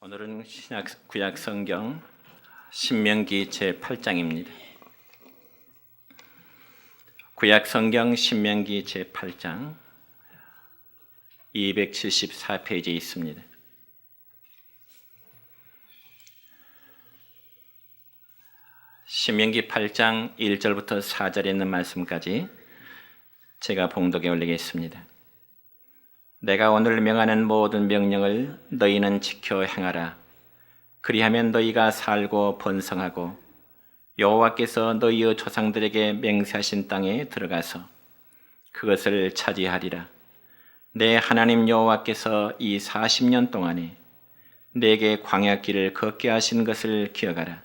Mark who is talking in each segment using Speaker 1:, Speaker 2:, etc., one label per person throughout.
Speaker 1: 오늘은 구약 성경 신명기 제8장입니다. 구약 성경 신명기 제8장 274페이지에 있습니다. 신명기 8장 1절부터 4절에 있는 말씀까지 제가 봉독에 올리겠습니다. 내가 오늘 명하는 모든 명령을 너희는 지켜 행하라. 그리하면 너희가 살고 번성하고 여호와께서 너희의 조상들에게 맹세하신 땅에 들어가서 그것을 차지하리라. 내 하나님 여호와께서 이 40년 동안에 내게 광야길을 걷게 하신 것을 기억하라.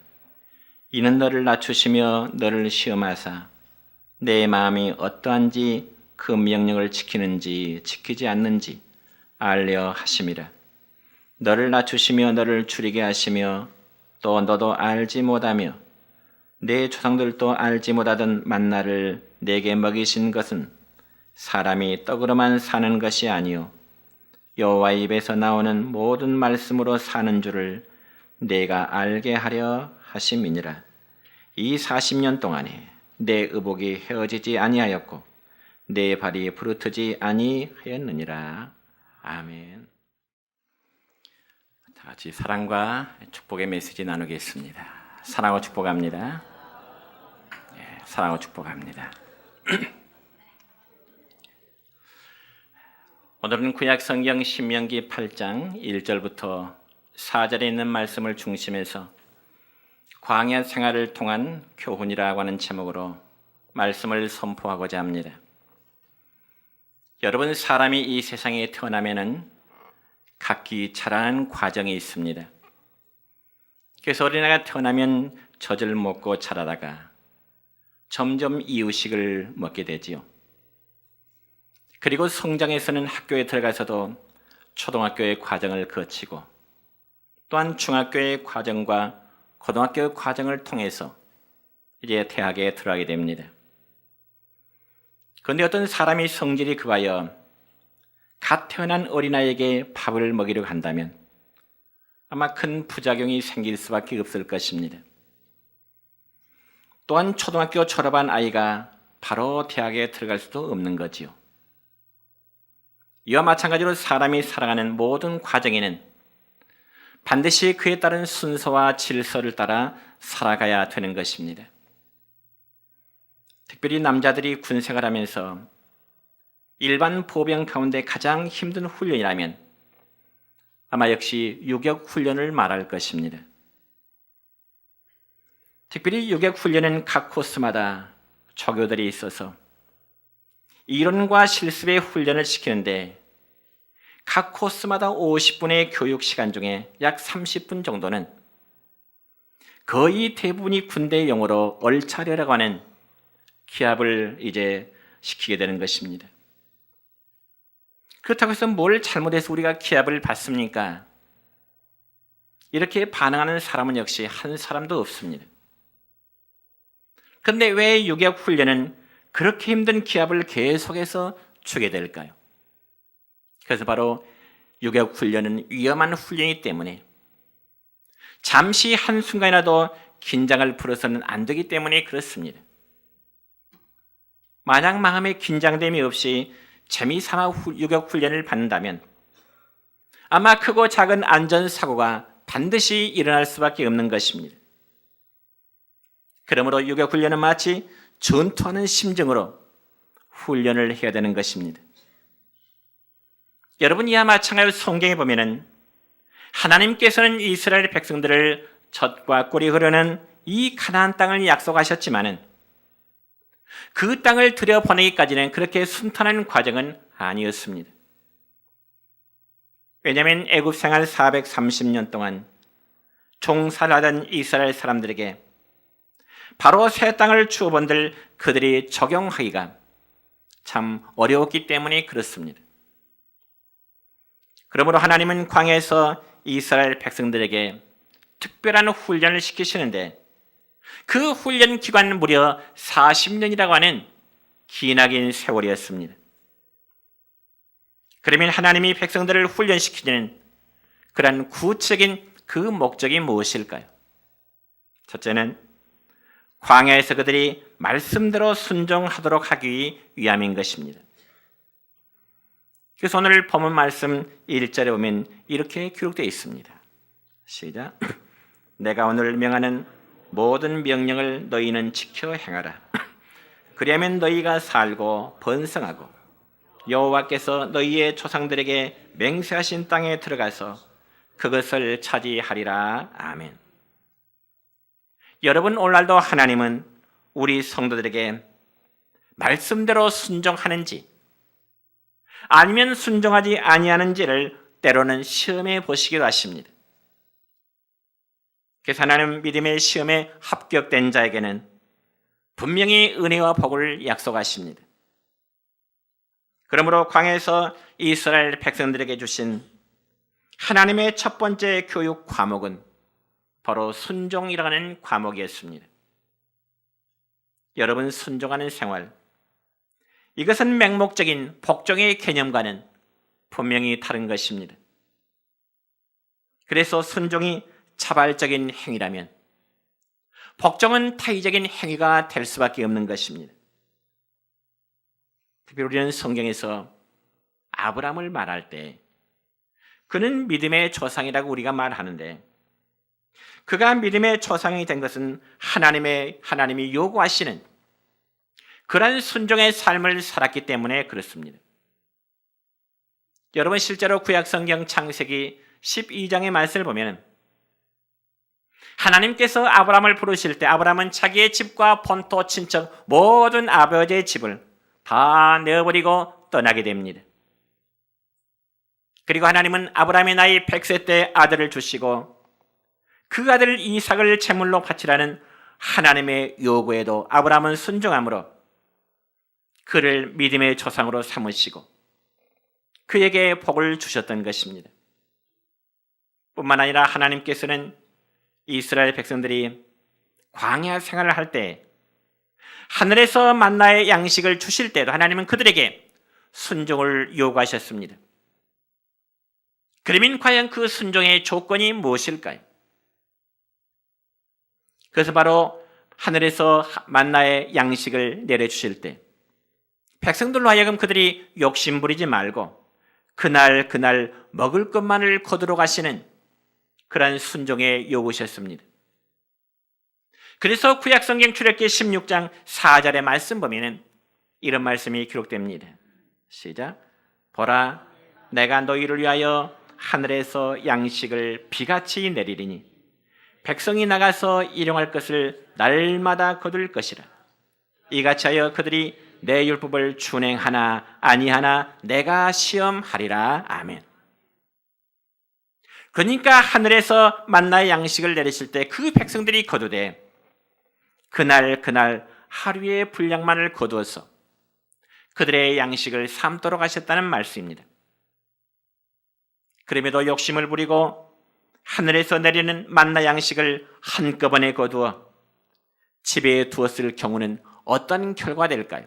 Speaker 1: 이는 너를 낮추시며 너를 시험하사 내 마음이 어떠한지 그 명령을 지키는지 지키지 않는지 알려 하심이라. 너를 낮추시며 너를 줄이게 하시며 또 너도 알지 못하며 내 조상들도 알지 못하던 만나를 내게 먹이신 것은 사람이 떡으로만 사는 것이 아니요 여호와의 입에서 나오는 모든 말씀으로 사는 줄을 내가 알게 하려 하심이니라. 이 40년 동안에 내 의복이 헤어지지 아니하였고 내 발이 부르트지 아니하였느니라. 아멘. 다 같이 사랑과 축복의 메시지 나누겠습니다. 사랑하고 축복합니다. 네, 사랑하고 축복합니다. 오늘은 구약 성경 신명기 8장 1절부터 4절에 있는 말씀을 중심해서 광야 생활을 통한 교훈이라고 하는 제목으로 말씀을 선포하고자 합니다. 여러분, 사람이 이 세상에 태어나면은 각기 자라는 과정이 있습니다. 그래서 어린아이가 태어나면 젖을 먹고 자라다가 점점 이유식을 먹게 되지요. 그리고 성장해서는 학교에 들어가서도 초등학교의 과정을 거치고 또한 중학교의 과정과 고등학교의 과정을 통해서 이제 대학에 들어가게 됩니다. 그런데 어떤 사람이 성질이 급하여 갓 태어난 어린아이에게 밥을 먹이려고 한다면 아마 큰 부작용이 생길 수밖에 없을 것입니다. 또한 초등학교 졸업한 아이가 바로 대학에 들어갈 수도 없는 거지요. 이와 마찬가지로 사람이 살아가는 모든 과정에는 반드시 그에 따른 순서와 질서를 따라 살아가야 되는 것입니다. 특별히 남자들이 군생활 하면서 일반 보병 가운데 가장 힘든 훈련이라면 아마 역시 유격 훈련을 말할 것입니다. 특별히 유격 훈련은 각 코스마다 조교들이 있어서 이론과 실습의 훈련을 시키는데 각 코스마다 50분의 교육 시간 중에 약 30분 정도는 거의 대부분이 군대 용어로 얼차려라고 하는 기합을 이제 시키게 되는 것입니다. 그렇다고 해서 뭘 잘못해서 우리가 기합을 받습니까? 이렇게 반응하는 사람은 역시 한 사람도 없습니다. 그런데 왜 유격 훈련은 그렇게 힘든 기합을 계속해서 주게 될까요? 그래서 바로 유격 훈련은 위험한 훈련이기 때문에 잠시 한순간이라도 긴장을 풀어서는 안 되기 때문에 그렇습니다. 만약 마음에 긴장됨이 없이 재미삼아 유격 훈련을 받는다면 아마 크고 작은 안전사고가 반드시 일어날 수밖에 없는 것입니다. 그러므로 유격 훈련은 마치 전투하는 심정으로 훈련을 해야 되는 것입니다. 여러분, 이와 마찬가지로 성경에 보면은 하나님께서는 이스라엘 백성들을 젖과 꿀이 흐르는 이 가나안 땅을 약속하셨지만은 그 땅을 들여보내기까지는 그렇게 순탄한 과정은 아니었습니다. 왜냐하면 애굽 생활 430년 동안 종살하던 이스라엘 사람들에게 바로 새 땅을 주어본들 그들이 적용하기가 참 어려웠기 때문에 그렇습니다. 그러므로 하나님은 광야에서 이스라엘 백성들에게 특별한 훈련을 시키시는데 그 훈련 기간은 무려 40년이라고 하는 기나긴 세월이었습니다. 그러면 하나님이 백성들을 훈련시키는 그런 구체적인 그 목적이 무엇일까요? 첫째는 광야에서 그들이 말씀대로 순종하도록 하기 위함인 것입니다. 그래서 오늘 본문 말씀 1절에 보면 이렇게 기록되어 있습니다. 시작. 내가 오늘 명하는 모든 명령을 너희는 지켜 행하라. 그리하면 너희가 살고 번성하고 여호와께서 너희의 조상들에게 맹세하신 땅에 들어가서 그것을 차지하리라. 아멘. 여러분, 오늘날도 하나님은 우리 성도들에게 말씀대로 순종하는지 아니면 순종하지 아니하는지를 때로는 시험해 보시기도 하십니다. 그래서 하나님 믿음의 시험에 합격된 자에게는 분명히 은혜와 복을 약속하십니다. 그러므로 광야에서 이스라엘 백성들에게 주신 하나님의 첫 번째 교육 과목은 바로 순종이라는 과목이었습니다. 여러분, 순종하는 생활, 이것은 맹목적인 복종의 개념과는 분명히 다른 것입니다. 그래서 순종이 자발적인 행위라면 복종은 타의적인 행위가 될 수밖에 없는 것입니다. 특별히 우리는 성경에서 아브라함을 말할 때 그는 믿음의 조상이라고 우리가 말하는데 그가 믿음의 조상이 된 것은 하나님이 요구하시는 그런 순종의 삶을 살았기 때문에 그렇습니다. 여러분, 실제로 구약성경 창세기 12장의 말씀을 보면 하나님께서 아브라함을 부르실 때 아브라함은 자기의 집과 본토, 친척, 모든 아버지의 집을 다 내어버리고 떠나게 됩니다. 그리고 하나님은 아브라함의 나이 100세 때 아들을 주시고 그 아들 이삭을 제물로 바치라는 하나님의 요구에도 아브라함은 순종함으로 그를 믿음의 조상으로 삼으시고 그에게 복을 주셨던 것입니다. 뿐만 아니라 하나님께서는 이스라엘 백성들이 광야 생활을 할 때 하늘에서 만나의 양식을 주실 때도 하나님은 그들에게 순종을 요구하셨습니다. 그러면 과연 그 순종의 조건이 무엇일까요? 그래서 바로 하늘에서 만나의 양식을 내려주실 때 백성들로 하여금 그들이 욕심 부리지 말고 그날 먹을 것만을 거두러 가시는 그런 순종에 요구하셨습니다. 그래서 구약성경 출애굽기 16장 4절의 말씀 보면 이런 말씀이 기록됩니다. 시작. 보라, 내가 너희를 위하여 하늘에서 양식을 비같이 내리리니 백성이 나가서 일용할 것을 날마다 거둘 것이라. 이같이 하여 그들이 내 율법을 준행하나 아니하나 내가 시험하리라. 아멘. 그러니까 하늘에서 만나의 양식을 내리실 때 그 백성들이 거두되 그날 하루의 분량만을 거두어서 그들의 양식을 삼도록 하셨다는 말씀입니다. 그럼에도 욕심을 부리고 하늘에서 내리는 만나 양식을 한꺼번에 거두어 집에 두었을 경우는 어떤 결과가 될까요?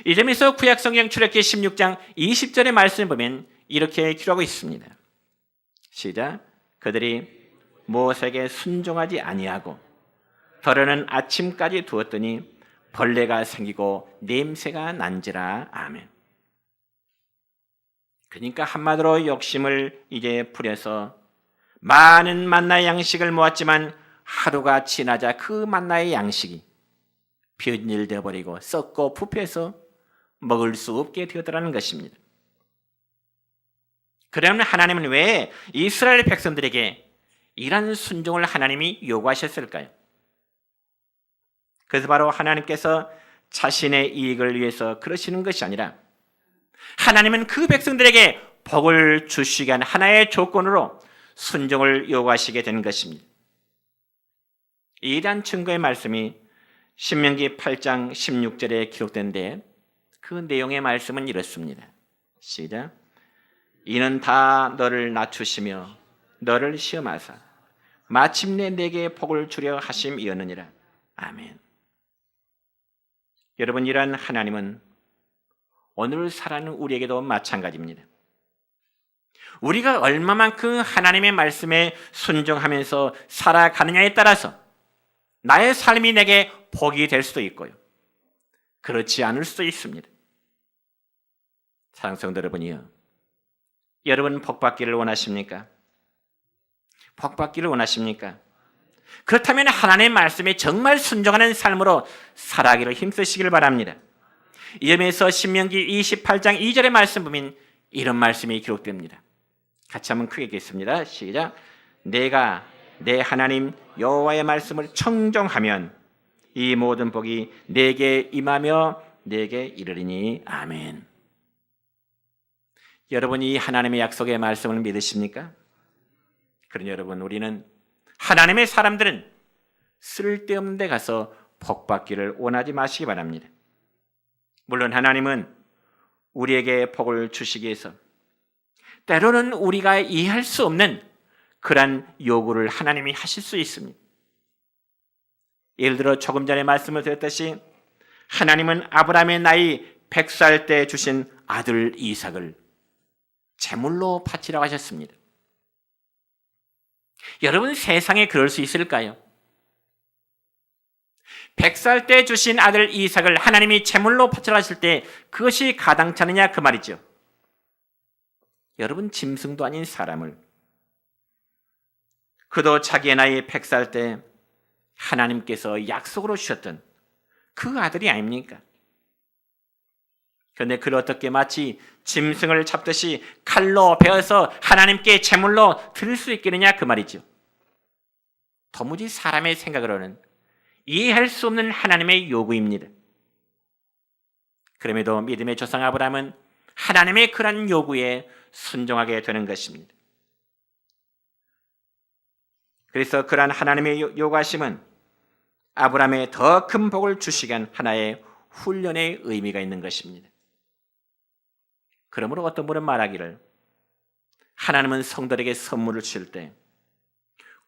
Speaker 1: 이 점에서 구약성경 출애굽기 16장 20절의 말씀을 보면 이렇게 기록하고 있습니다. 시작. 그들이 모세에게 순종하지 아니하고 더러는 아침까지 두었더니 벌레가 생기고 냄새가 난지라. 아멘. 그러니까 한마디로 욕심을 이제 부려서 많은 만나의 양식을 모았지만 하루가 지나자 그 만나의 양식이 변질되어 버리고 썩고 부패해서 먹을 수 없게 되었다는 것입니다. 그러면 하나님은 왜 이스라엘 백성들에게 이런 순종을 하나님이 요구하셨을까요? 그래서 바로 하나님께서 자신의 이익을 위해서 그러시는 것이 아니라 하나님은 그 백성들에게 복을 주시기 위한 하나의 조건으로 순종을 요구하시게 된 것입니다. 이러한 증거의 말씀이 신명기 8장 16절에 기록된데 그 내용의 말씀은 이렇습니다. 시작. 이는 다 너를 낮추시며 너를 시험하사 마침내 내게 복을 주려 하심이었느니라. 아멘. 여러분, 이러한 하나님은 오늘 살아가는 우리에게도 마찬가지입니다. 우리가 얼마만큼 하나님의 말씀에 순종하면서 살아가느냐에 따라서 나의 삶이 내게 복이 될 수도 있고요, 그렇지 않을 수도 있습니다. 사랑하는 성도 여러분이요, 여러분 복받기를 원하십니까? 복받기를 원하십니까? 그렇다면 하나님의 말씀에 정말 순종하는 삶으로 살아가기를 힘쓰시길 바랍니다. 이 점에서 신명기 28장 2절의 말씀 보면 이런 말씀이 기록됩니다. 같이 한번 크게 읽겠습니다. 시작. 내가 내 하나님 여호와의 말씀을 청종하면 이 모든 복이 내게 임하며 내게 이르리니. 아멘. 여러분이 하나님의 약속의 말씀을 믿으십니까? 그러니 여러분, 우리는 하나님의 사람들은 쓸데없는 데 가서 복받기를 원하지 마시기 바랍니다. 물론 하나님은 우리에게 복을 주시기 위해서 때로는 우리가 이해할 수 없는 그러한 요구를 하나님이 하실 수 있습니다. 예를 들어 조금 전에 말씀을 드렸듯이 하나님은 아브라함의 나이 100살 때 주신 아들 이삭을 제물로 바치라고 하셨습니다. 여러분, 세상에 그럴 수 있을까요? 100살 때 주신 아들 이삭을 하나님이 제물로 바치라 하실 때 그것이 가당찮으냐 그 말이죠. 여러분, 짐승도 아닌 사람을, 그도 자기의 나이 100살 때 하나님께서 약속으로 주셨던 그 아들이 아닙니까? 그런데 그를 어떻게 마치 짐승을 잡듯이 칼로 베어서 하나님께 제물로 드릴 수 있겠느냐 그 말이죠. 도무지 사람의 생각으로는 이해할 수 없는 하나님의 요구입니다. 그럼에도 믿음의 조상 아브라함은 하나님의 그런 요구에 순종하게 되는 것입니다. 그래서 그러한 하나님의 요구하심은 아브라함의 더 큰 복을 주시기 위한 하나의 훈련의 의미가 있는 것입니다. 그러므로 어떤 분은 말하기를, 하나님은 성도에게 선물을 주실 때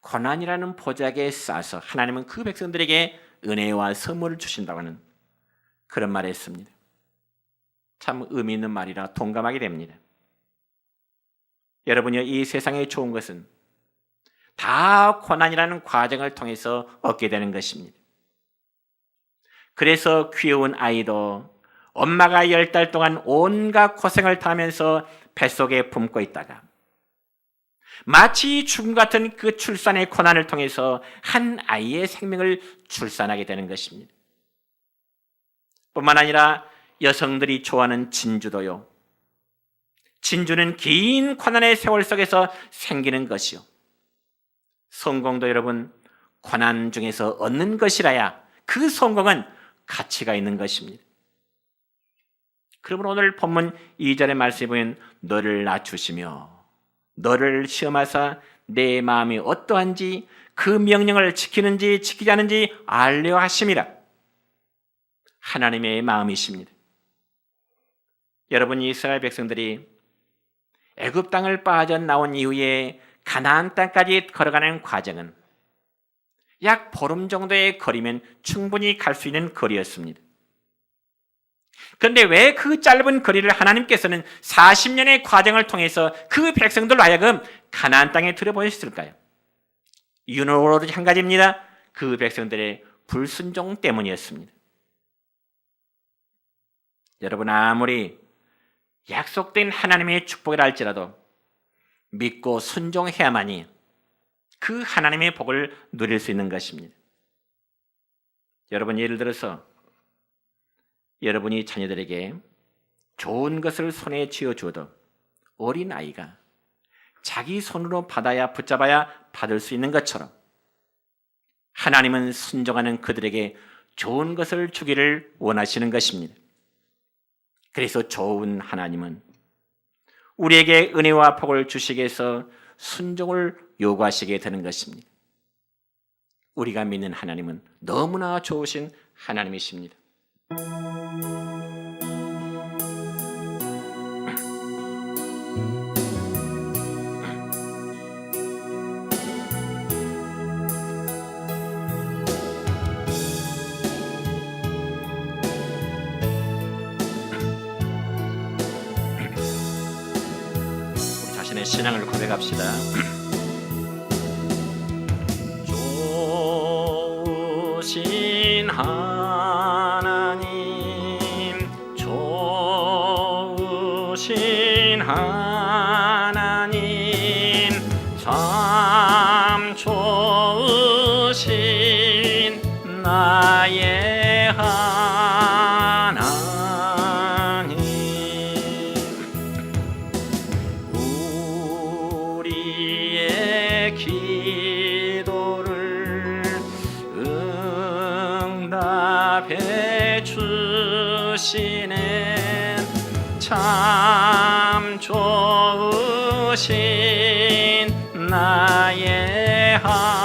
Speaker 1: 고난이라는 보자기에 싸서 하나님은 그 백성들에게 은혜와 선물을 주신다고 하는 그런 말을 했습니다. 참 의미 있는 말이라 동감하게 됩니다. 여러분이 이 세상에 좋은 것은 다 고난이라는 과정을 통해서 얻게 되는 것입니다. 그래서 귀여운 아이도 엄마가 10달 동안 온갖 고생을 당하면서 뱃속에 품고 있다가 마치 죽음 같은 그 출산의 고난을 통해서 한 아이의 생명을 출산하게 되는 것입니다. 뿐만 아니라 여성들이 좋아하는 진주도요, 진주는 긴 고난의 세월 속에서 생기는 것이요, 성공도 여러분 고난 중에서 얻는 것이라야 그 성공은 가치가 있는 것입니다. 그러므로 오늘 본문 2절의 말씀에 보면 너를 낮추시며 너를 시험하사 내 마음이 어떠한지 그 명령을 지키는지 지키지 않은지 알려 하심이라. 하나님의 마음이십니다. 여러분, 이스라엘 백성들이 애굽 땅을 빠져나온 이후에 가나안 땅까지 걸어가는 과정은 약 보름 정도의 거리면 충분히 갈 수 있는 거리였습니다. 그런데 왜 그 짧은 거리를 하나님께서는 40년의 과정을 통해서 그 백성들로 하여금 가나안 땅에 들여보냈을까요? 이유는 오로지 한 가지입니다. 그 백성들의 불순종 때문이었습니다. 여러분, 아무리 약속된 하나님의 축복이라 할지라도 믿고 순종해야만이 그 하나님의 복을 누릴 수 있는 것입니다. 여러분, 예를 들어서 여러분이 자녀들에게 좋은 것을 손에 쥐어주어도 어린 아이가 자기 손으로 받아야 붙잡아야 받을 수 있는 것처럼 하나님은 순종하는 그들에게 좋은 것을 주기를 원하시는 것입니다. 그래서 좋은 하나님은 우리에게 은혜와 복을 주시기 위해서 순종을 요구하시게 되는 것입니다. 우리가 믿는 하나님은 너무나 좋으신 하나님이십니다. 우리의 신앙을 고백합시다. 좋으신 하나님, 좋으신 하나님, 참 좋으신 나의 하나님, 우리의 기도를 응답해 주시네. 참 좋으신 나의 하나님,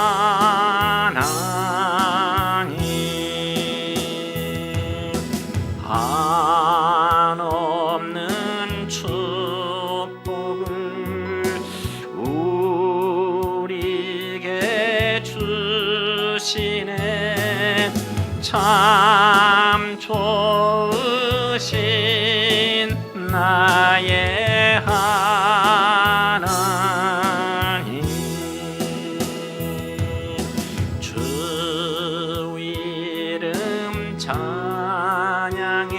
Speaker 1: 한없는 축복을 우리에게 주시네. 참 좋으신 나의 하나님, 주 이름 찬양해,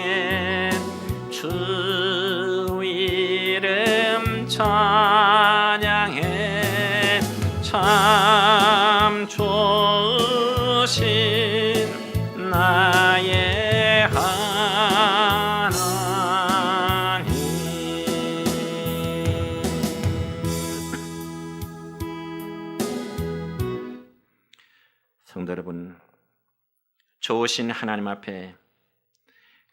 Speaker 1: 주 이름 찬양해. 참 좋으신 나의 하나님. 성도 여러분, 좋으신 하나님 앞에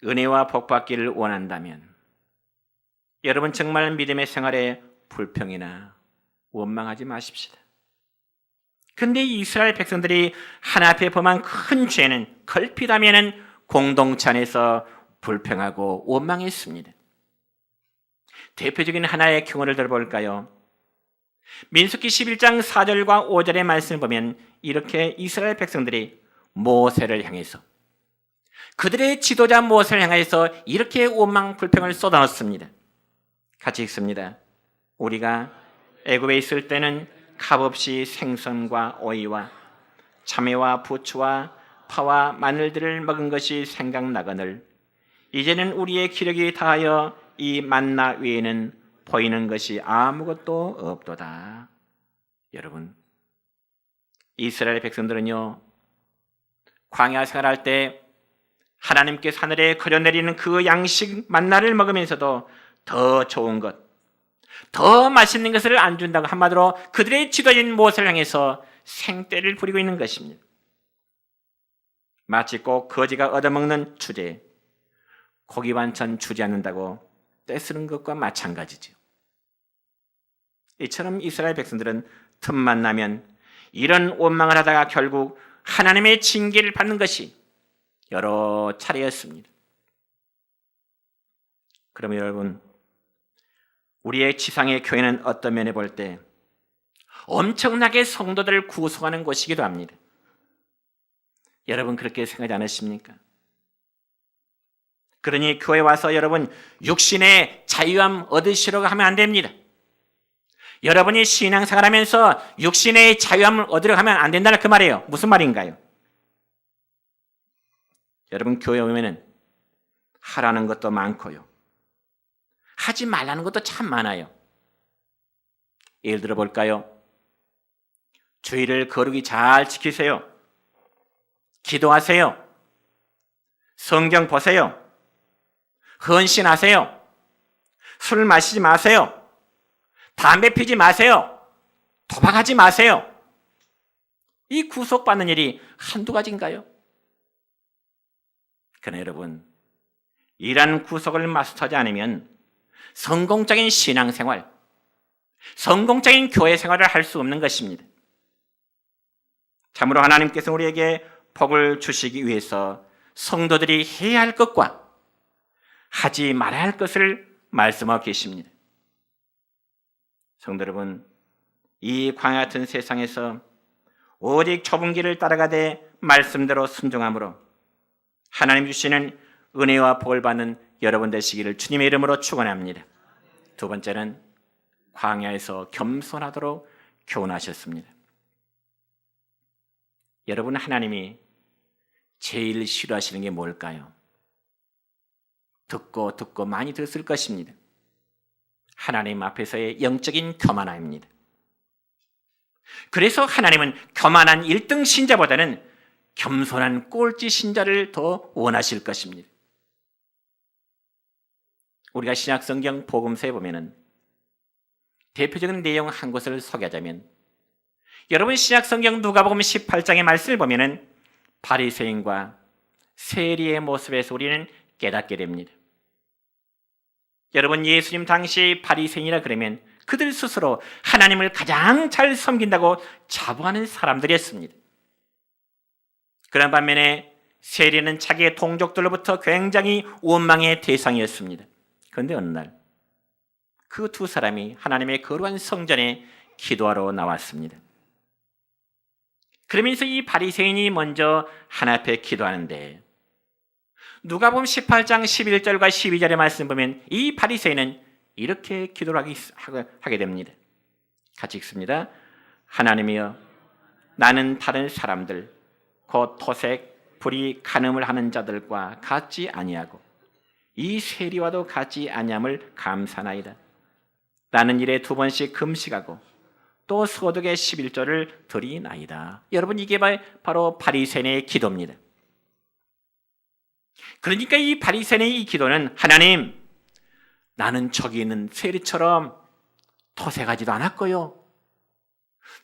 Speaker 1: 은혜와 복 받기를 원한다면 여러분 정말 믿음의 생활에 불평이나 원망하지 마십시다. 근데 이스라엘 백성들이 하나님 앞에 범한 큰 죄는 걸핏하면은 공동체 안에서 불평하고 원망했습니다. 대표적인 하나의 경우를 들어볼까요? 민수기 11장 4절과 5절의 말씀을 보면 이렇게 이스라엘 백성들이 모세를 향해서, 그들의 지도자 모세를 향해서 이렇게 원망 불평을 쏟아놓습니다. 같이 읽습니다. 우리가 애굽에 있을 때는 값없이 생선과 오이와 참외와 부추와 파와 마늘들을 먹은 것이 생각나거늘 이제는 우리의 기력이 다하여 이 만나 외에는 보이는 것이 아무것도 없도다. 여러분, 이스라엘 백성들은요, 광야 생활할 때 하나님께서 하늘에 거려내리는 그 양식 만나를 먹으면서도 더 좋은 것, 더 맛있는 것을 안 준다고 한마디로 그들의 지도자인 모세를 향해서 생떼를 부리고 있는 것입니다. 마치 꼭 거지가 얻어먹는 주제, 고기 반찬 주지 않는다고 떼쓰는 것과 마찬가지죠. 이처럼 이스라엘 백성들은 틈만 나면 이런 원망을 하다가 결국 하나님의 징계를 받는 것이 여러 차례였습니다. 그러면 여러분, 우리의 지상의 교회는 어떤 면에 볼 때 엄청나게 성도들을 구속하는 곳이기도 합니다. 여러분 그렇게 생각하지 않으십니까? 그러니 교회 와서 여러분 육신의 자유함 얻으시려고 하면 안 됩니다. 여러분이 신앙생활하면서 육신의 자유함을 얻으려고 하면 안 된다는 그 말이에요. 무슨 말인가요? 여러분 교회 오면은 하라는 것도 많고요, 하지 말라는 것도 참 많아요. 예를 들어 볼까요? 주의를 거룩히 잘 지키세요. 기도하세요. 성경 보세요. 헌신하세요. 술 마시지 마세요. 담배 피지 마세요. 도박하지 마세요. 이 구속받는 일이 한두 가지인가요? 그러나 여러분, 이러한 구속을 마스터하지 않으면 성공적인 신앙생활, 성공적인 교회 생활을 할 수 없는 것입니다. 참으로 하나님께서 우리에게 복을 주시기 위해서 성도들이 해야 할 것과 하지 말아야 할 것을 말씀하고 계십니다. 성도 여러분, 이 광야 같은 세상에서 오직 좁은 길을 따라가되 말씀대로 순종함으로 하나님 주시는 은혜와 복을 받는 여러분 되시기를 주님의 이름으로 축원합니다. 두 번째는 광야에서 겸손하도록 교훈하셨습니다. 여러분, 하나님이 제일 싫어하시는 게 뭘까요? 듣고 많이 들었을 것입니다. 하나님 앞에서의 영적인 교만함입니다. 그래서 하나님은 교만한 1등 신자보다는 겸손한 꼴찌 신자를 더 원하실 것입니다. 우리가 신약성경 복음서에 보면은 대표적인 내용 한 곳을 소개하자면, 여러분 신약성경 누가복음 18장의 말씀을 보면은 바리새인과 세리의 모습에서 우리는 깨닫게 됩니다. 여러분, 예수님 당시 바리새인이라 그러면 그들 스스로 하나님을 가장 잘 섬긴다고 자부하는 사람들이었습니다. 그런 반면에 세리는 자기의 동족들로부터 굉장히 원망의 대상이었습니다. 그런데 어느 날 그 두 사람이 하나님의 거룩한 성전에 기도하러 나왔습니다. 그러면서 이 바리새인이 먼저 하나님 앞에 기도하는데, 누가복음 18장 11절과 12절의 말씀 보면 이 바리새인은 이렇게 기도를 하게 됩니다. 같이 읽습니다. 하나님이여, 나는 다른 사람들 곧 토색, 불의, 간음을 하는 자들과 같지 아니하고 이 세리와도 같지 아니함을 감사나이다. 나는 일에 2번씩 금식하고 또 소득의 11조를 드리나이다. 여러분, 이게 바로 바리새인의 기도입니다. 그러니까 이 바리새인의 이 기도는, 하나님, 나는 저기 있는 세리처럼 토색하지도 않았고요,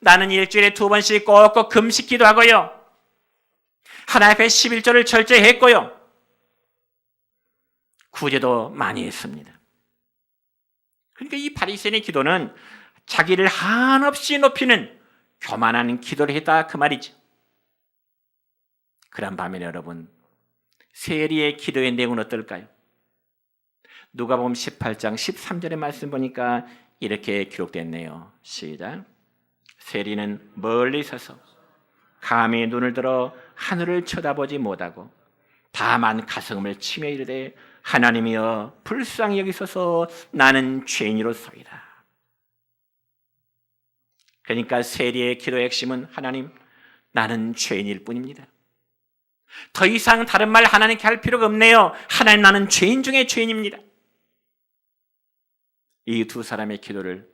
Speaker 1: 나는 일주일에 2번씩 꼭꼭 금식 기도하고요, 하나님 앞에 11조를 철저히 했고요, 구제도 많이 했습니다. 그러니까 이 바리새인의 기도는 자기를 한없이 높이는 교만한 기도를 했다, 그 말이죠. 그런 반면에 여러분, 세리의 기도의 내용은 어떨까요? 누가복음 18장 13절의 말씀 보니까 이렇게 기록됐네요. 시작. 세리는 멀리 서서 감히 눈을 들어 하늘을 쳐다보지 못하고 다만 가슴을 치며 이르되, 하나님이여 불쌍히 여기소서, 나는 죄인이로소이다. 그러니까 세리의 기도의 핵심은, 하나님, 나는 죄인일 뿐입니다. 더 이상 다른 말 하나님께 할 필요가 없네요. 하나님, 나는 죄인 중에 죄인입니다. 이 두 사람의 기도를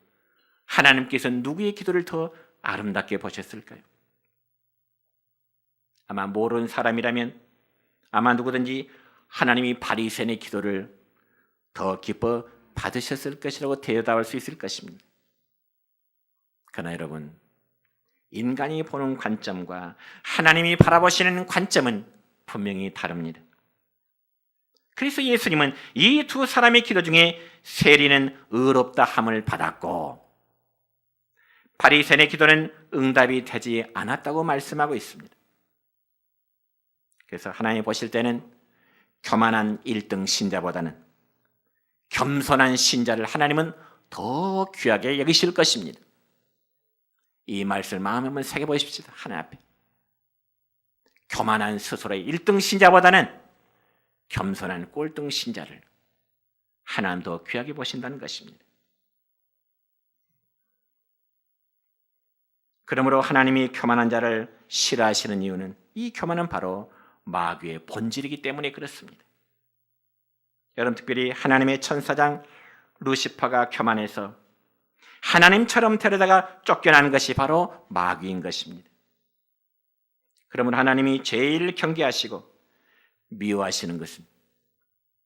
Speaker 1: 하나님께서 누구의 기도를 더 아름답게 보셨을까요? 아마 모르는 사람이라면 아마 누구든지 하나님이 바리새인의 기도를 더 기뻐 받으셨을 것이라고 대답할 수 있을 것입니다. 그러나 여러분, 인간이 보는 관점과 하나님이 바라보시는 관점은 분명히 다릅니다. 그래서 예수님은 이 두 사람의 기도 중에 세리는 의롭다 함을 받았고 바리새인의 기도는 응답이 되지 않았다고 말씀하고 있습니다. 그래서 하나님이 보실 때는 교만한 1등 신자보다는 겸손한 신자를 하나님은 더 귀하게 여기실 것입니다. 이 말씀을 마음에 한번 새겨보십시오. 하나님 앞에 교만한 스스로의 1등 신자보다는 겸손한 꼴등 신자를 하나님 더 귀하게 보신다는 것입니다. 그러므로 하나님이 교만한 자를 싫어하시는 이유는, 이 교만은 바로 마귀의 본질이기 때문에 그렇습니다. 여러분, 특별히 하나님의 천사장 루시퍼가 교만해서 하나님처럼 되려다가 쫓겨나는 것이 바로 마귀인 것입니다. 그러므로 하나님이 제일 경계하시고 미워하시는 것은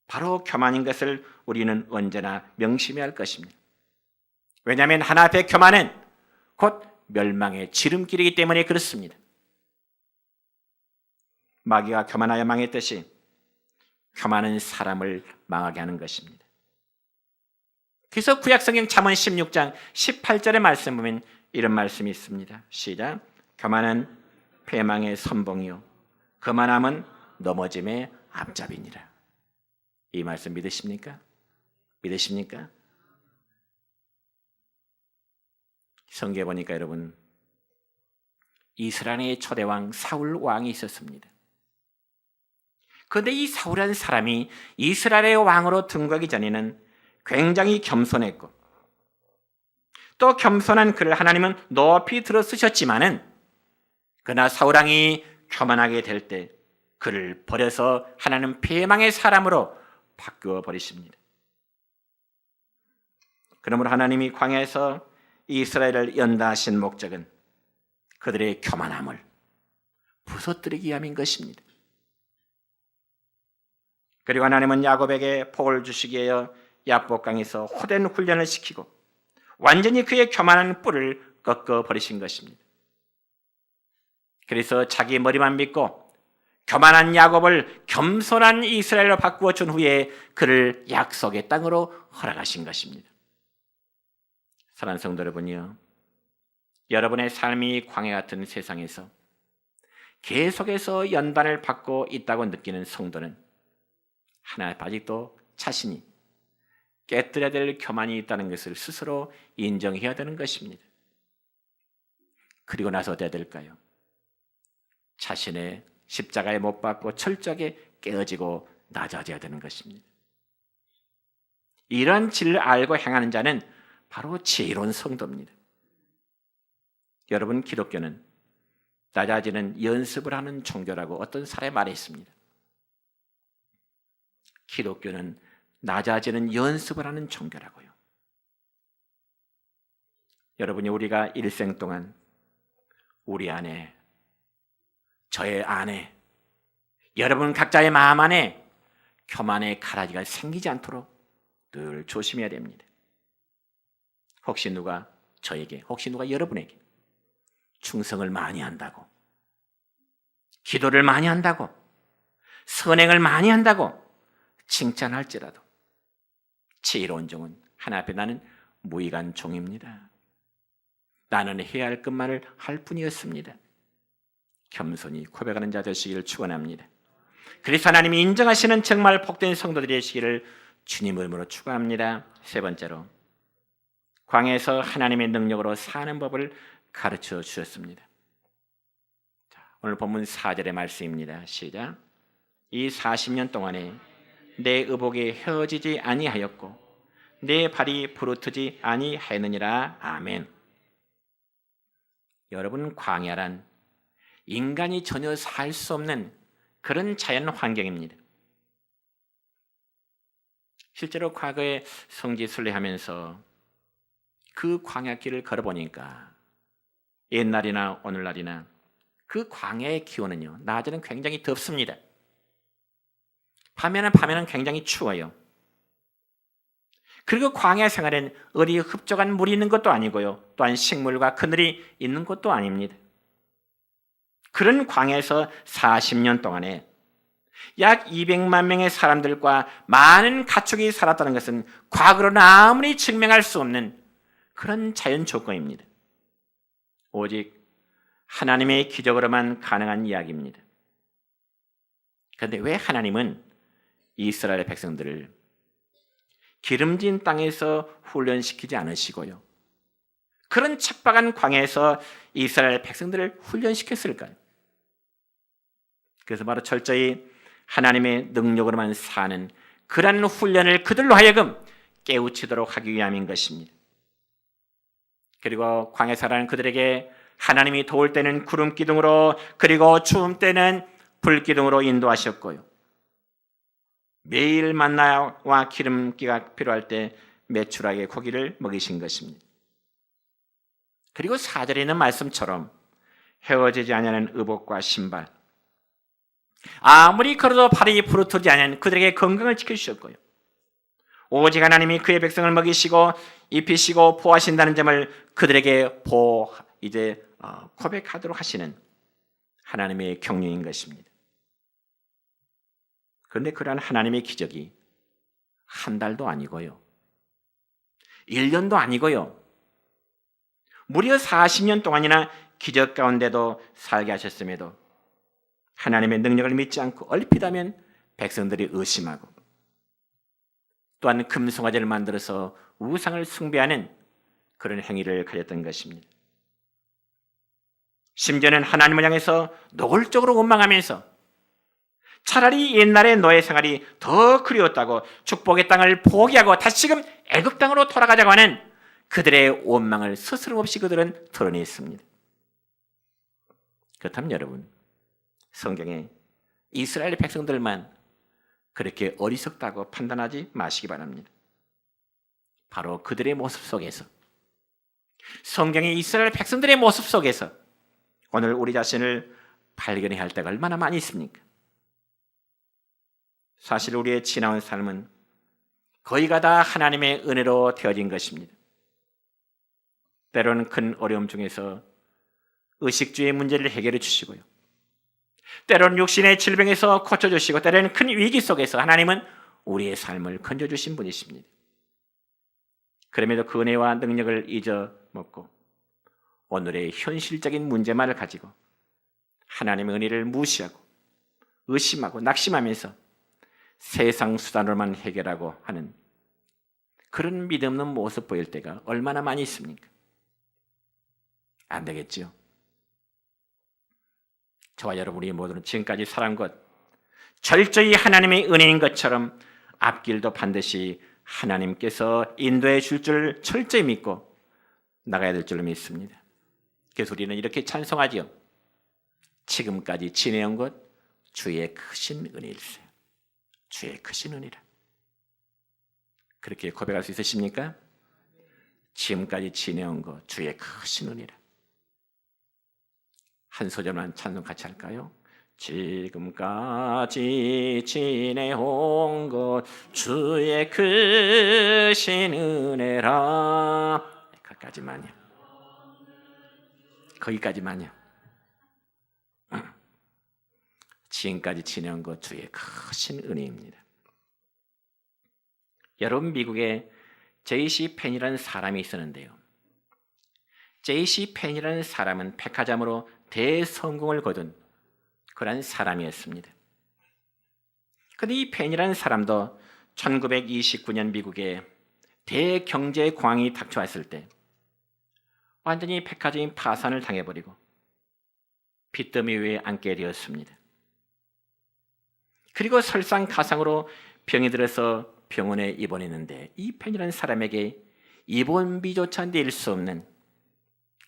Speaker 1: 바로 교만인 것을 우리는 언제나 명심해야 할 것입니다. 왜냐하면 하나님 앞에 교만은 곧 멸망의 지름길이기 때문에 그렇습니다. 마귀가 교만하여 망했듯이 교만은 사람을 망하게 하는 것입니다. 그래서 구약성경 잠언 16장 18절의 말씀 보면 이런 말씀이 있습니다. 시작. 교만은 패망의 선봉이요 거만함은 넘어짐의 앞잡이니라. 이 말씀 믿으십니까? 믿으십니까? 성경에 보니까 여러분, 이스라엘의 초대왕 사울 왕이 있었습니다. 그런데 이 사울이라는 사람이 이스라엘의 왕으로 등극하기 전에는 굉장히 겸손했고 또 겸손한 그를 하나님은 높이 들어 쓰셨지만은 그러나 사울왕이 교만하게 될 때 그를 버려서 하나님 패망의 사람으로 바꾸어 버리십니다. 그러므로 하나님이 광야에서 이스라엘을 연다하신 목적은 그들의 교만함을 부서뜨리기 위함인 것입니다. 그리고 하나님은 야곱에게 복을 주시기 위하여 야복강에서 호된 훈련을 시키고 완전히 그의 교만한 뿔을 꺾어 버리신 것입니다. 그래서 자기 머리만 믿고 교만한 야곱을 겸손한 이스라엘로 바꾸어 준 후에 그를 약속의 땅으로 허락하신 것입니다. 사랑하는 성도 여러분이요, 여러분의 삶이 광야 같은 세상에서 계속해서 연단을 받고 있다고 느끼는 성도는 하나 아직도 자신이 깨뜨려야 될 교만이 있다는 것을 스스로 인정해야 되는 것입니다. 그리고 나서 어떻게 해야 될까요? 자신의 십자가에 못 박고 철저하게 깨어지고 낮아져야 되는 것입니다. 이런 진리를 알고 행하는 자는 바로 지혜로운 성도입니다. 여러분, 기독교는 낮아지는 연습을 하는 종교라고 어떤 사람이 말했습니다. 기독교는 낮아지는 연습을 하는 종교라고요. 여러분이 우리가 일생 동안 우리 안에, 저의 안에, 여러분 각자의 마음 안에 교만의 가라지가 생기지 않도록 늘 조심해야 됩니다. 혹시 누가 저에게, 혹시 누가 여러분에게 충성을 많이 한다고, 기도를 많이 한다고, 선행을 많이 한다고 칭찬할지라도 지혜로운 종은 하나 앞에 나는 무의간 종입니다. 나는 해야 할 것만을 할 뿐이었습니다. 겸손히 고백하는 자 되시기를 축원합니다. 그래서 하나님이 인정하시는 정말 복된 성도들이 되시기를 주님의 이름으로 축원합니다. 세 번째로, 광야에서 하나님의 능력으로 사는 법을 가르쳐 주셨습니다. 오늘 본문 4절의 말씀입니다. 시작. 이 40년 동안에 내 의복이 헤어지지 아니하였고 내 발이 부르트지 아니하였느니라. 아멘. 여러분, 광야란 인간이 전혀 살 수 없는 그런 자연 환경입니다. 실제로 과거에 성지 순례하면서 그 광야길을 걸어보니까 옛날이나 오늘날이나 그 광야의 기온은요, 낮에는 굉장히 덥습니다. 밤에는 굉장히 추워요. 그리고 광야 생활엔 어디 흡족한 물이 있는 것도 아니고요, 또한 식물과 그늘이 있는 것도 아닙니다. 그런 광야에서 40년 동안에 약 200만 명의 사람들과 많은 가축이 살았다는 것은 과거로는 아무리 증명할 수 없는 그런 자연 조건입니다. 오직 하나님의 기적으로만 가능한 이야기입니다. 그런데 왜 하나님은 이스라엘 백성들을 기름진 땅에서 훈련시키지 않으시고요, 그런 척박한 광야에서 이스라엘 백성들을 훈련시켰을까요? 그래서 바로 철저히 하나님의 능력으로만 사는 그러한 훈련을 그들로 하여금 깨우치도록 하기 위함인 것입니다. 그리고 광야 살아가는 그들에게 하나님이 더울 때는 구름 기둥으로, 그리고 추운 때는 불 기둥으로 인도하셨고요, 매일 만나와 기름기가 필요할 때 메추라기의 고기를 먹이신 것입니다. 그리고 4절에 있는 말씀처럼 헤어지지 아니하는 의복과 신발, 아무리 걸어도 발이 부르트지 않은 그들에게 건강을 지켜주셨고요, 오직 하나님이 그의 백성을 먹이시고 입히시고 보호하신다는 점을 그들에게 고백하도록 하시는 하나님의 경륜인 것입니다. 그런데 그러한 하나님의 기적이 한 달도 아니고요, 1년도 아니고요, 무려 40년 동안이나 기적 가운데도 살게 하셨음에도 하나님의 능력을 믿지 않고 얼핏하면 백성들이 의심하고, 또한 금송아지를 만들어서 우상을 숭배하는 그런 행위를 가졌던 것입니다. 심지어는 하나님을 향해서 노골적으로 원망하면서 차라리 옛날의 노예 생활이 더 그리웠다고 축복의 땅을 포기하고 다시금 애굽 땅으로 돌아가자고 하는 그들의 원망을 스스럼없이 그들은 드러냈습니다. 그렇다면 여러분, 성경에 이스라엘 백성들만 그렇게 어리석다고 판단하지 마시기 바랍니다. 바로 그들의 모습 속에서, 성경의 이스라엘 백성들의 모습 속에서 오늘 우리 자신을 발견해야 할 때가 얼마나 많이 있습니까? 사실 우리의 지나온 삶은 거의가 다 하나님의 은혜로 되어진 것입니다. 때로는 큰 어려움 중에서 의식주의 문제를 해결해 주시고요, 때로는 육신의 질병에서 고쳐주시고, 때로는 큰 위기 속에서 하나님은 우리의 삶을 건져주신 분이십니다. 그럼에도 그 은혜와 능력을 잊어먹고 오늘의 현실적인 문제만을 가지고 하나님의 은혜를 무시하고 의심하고 낙심하면서 세상 수단으로만 해결하고 하는 그런 믿음 없는 모습 보일 때가 얼마나 많이 있습니까? 안 되겠지요. 저와 여러분이 모두는 지금까지 살아온 것, 철저히 하나님의 은혜인 것처럼 앞길도 반드시 하나님께서 인도해 줄 줄 철저히 믿고 나가야 될 줄로 믿습니다. 그래서 우리는 이렇게 찬송하지요. 지금까지 지내온 것 주의 크신 은혜일세. 주의 크신 은혜라. 그렇게 고백할 수 있으십니까? 지금까지 지내온 것 주의 크신 은혜라. 한 소절만 찬송 같이 할까요? 지금까지 지내온 것 주의 크신 은혜라. 거기까지만요. 거기까지만요. 지금까지 지내온 것 주의 크신 은혜입니다. 여러분, 미국에 J.C. 펜이라는 사람이 있었는데요, J.C. 펜이라는 사람은 백화점으로 대성공을 거둔 그런 사람이었습니다. 그런데 이 펜이라는 사람도 1929년 미국에 대경제광이 닥쳐왔을 때 완전히 백화점이 파산을 당해버리고 빚더미 위에 앉게 되었습니다. 그리고 설상가상으로 병이 들어서 병원에 입원했는데 이 펜이라는 사람에게 입원비조차 낼 수 없는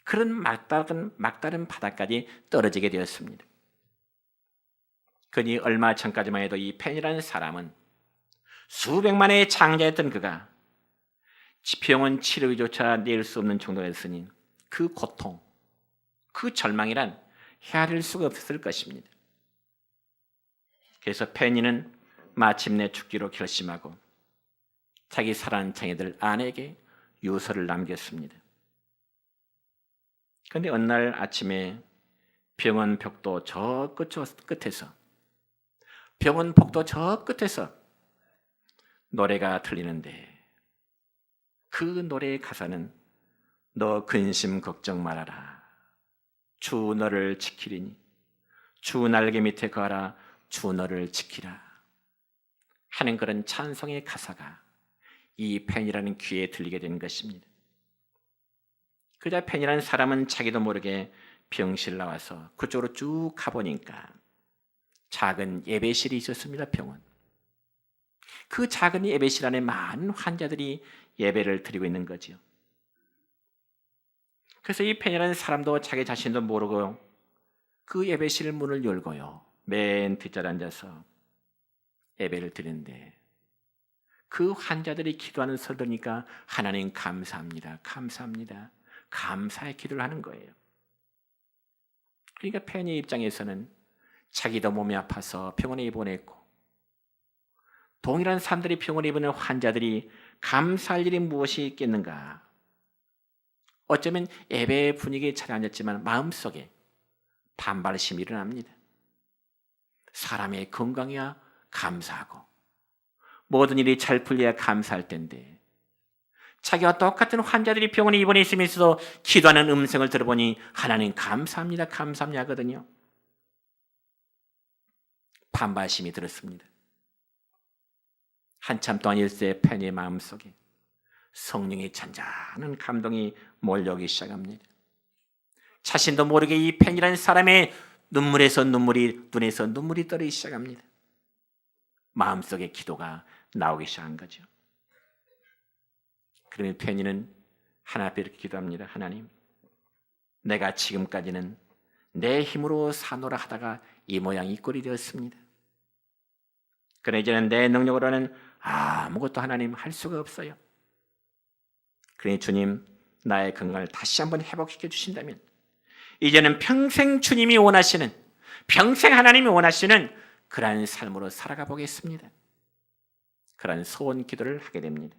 Speaker 1: 그런 막다른 바닥까지 떨어지게 되었습니다. 그니 얼마 전까지만 해도 이 펜이라는 사람은 수백만의 장자였던 그가 병원 치료비조차 낼 수 없는 정도였으니 그 고통, 그 절망이란 헤아릴 수가 없었을 것입니다. 그래서 펜이는 마침내 죽기로 결심하고 자기 사랑하는 자녀들 아내에게 유서를 남겼습니다. 그런데 어느 날 아침에 병원 복도 저 끝에서 노래가 들리는데 그 노래의 가사는 너 근심 걱정 말아라. 주 너를 지키리니 주 날개 밑에 거하라. 주 너를 지키라 하는 그런 찬송의 가사가 이 펜이라는 귀에 들리게 된 것입니다. 그자 펜이라는 사람은 자기도 모르게 병실 나와서 그쪽으로 쭉 가보니까 작은 예배실이 있었습니다. 병원. 그 작은 예배실 안에 많은 환자들이 예배를 드리고 있는 거지요. 그래서 이 펜이라는 사람도 자기 자신도 모르고 그 예배실 문을 열고요, 맨 뒷자리에 앉아서 예배를 드리는데 그 환자들이 기도하는 소리를 들으니까 하나님 감사합니다, 감사합니다, 감사의 기도를 하는 거예요. 그러니까 펜의 입장에서는 자기도 몸이 아파서 병원에 입원했고 동일한 사람들이 병원에 입원한 환자들이 감사할 일이 무엇이 있겠는가. 어쩌면 예배의 분위기에 잘 앉았지만 마음속에 반발심이 일어납니다. 사람의 건강이야 감사하고 모든 일이 잘 풀려야 감사할 텐데 자기와 똑같은 환자들이 병원에 입원해 있으면서도 기도하는 음성을 들어보니 하나님 감사합니다, 감사합니다 하거든요. 반발심이 들었습니다. 한참 동안 일세 펜의 마음속에 성령의 잔잔한 감동이 몰려오기 시작합니다. 자신도 모르게 이 펜이라는 사람의 눈에서 눈물이 떨어지기 시작합니다. 마음속에 기도가 나오기 시작한 거죠. 그러면 펜이는 하나님 앞에 이렇게 기도합니다. 하나님, 내가 지금까지는 내 힘으로 사노라 하다가 이 모양 이 꼴이 되었습니다. 그러나 이제는 내 능력으로는 아무것도 하나님 할 수가 없어요. 그러니 주님, 나의 건강을 다시 한번 회복시켜 주신다면 이제는 평생 주님이 원하시는, 평생 하나님이 원하시는 그러한 삶으로 살아가 보겠습니다. 그러한 소원 기도를 하게 됩니다.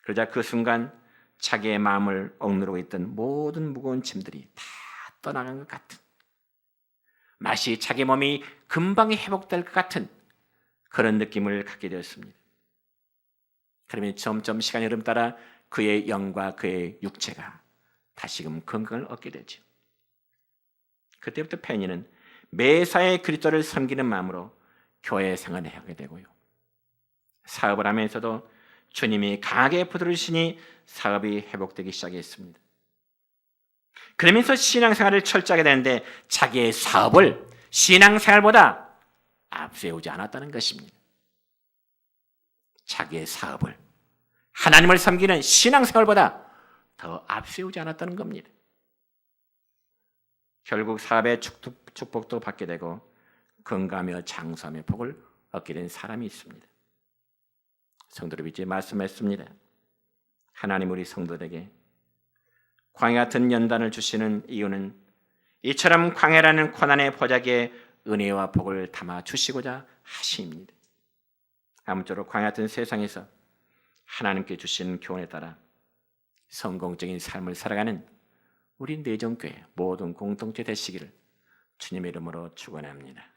Speaker 1: 그러자 그 순간 자기의 마음을 억누르고 있던 모든 무거운 짐들이 다 떠나간 것 같은, 마치 자기 몸이 금방 회복될 것 같은 그런 느낌을 갖게 되었습니다. 그러면 점점 시간이 흐름 따라 그의 영과 그의 육체가 다시금 건강을 얻게 되죠. 그때부터 페니는 매사에 그리스도를 섬기는 마음으로 교회 생활을 하게 되고요. 사업을 하면서도 주님이 강하게 붙들으시니 사업이 회복되기 시작했습니다. 그러면서 신앙생활을 철저하게 되는데 자기의 사업을 신앙생활보다 앞세우지 않았다는 것입니다. 자기의 사업을 하나님을 섬기는 신앙생활보다 더 앞세우지 않았다는 겁니다. 결국 사업의 축복도 받게 되고 건강하며 장수하며 복을 얻게 된 사람이 있습니다. 성도를 이제 말씀했습니다. 하나님 우리 성도들에게 광야 같은 연단을 주시는 이유는 이처럼 광야라는 고난의 보자기에 은혜와 복을 담아 주시고자 하심입니다. 아무쪼록 광야 같은 세상에서 하나님께 주신 교훈에 따라 성공적인 삶을 살아가는 우리 내정교회 모든 공동체 되시기를 주님의 이름으로 축원합니다.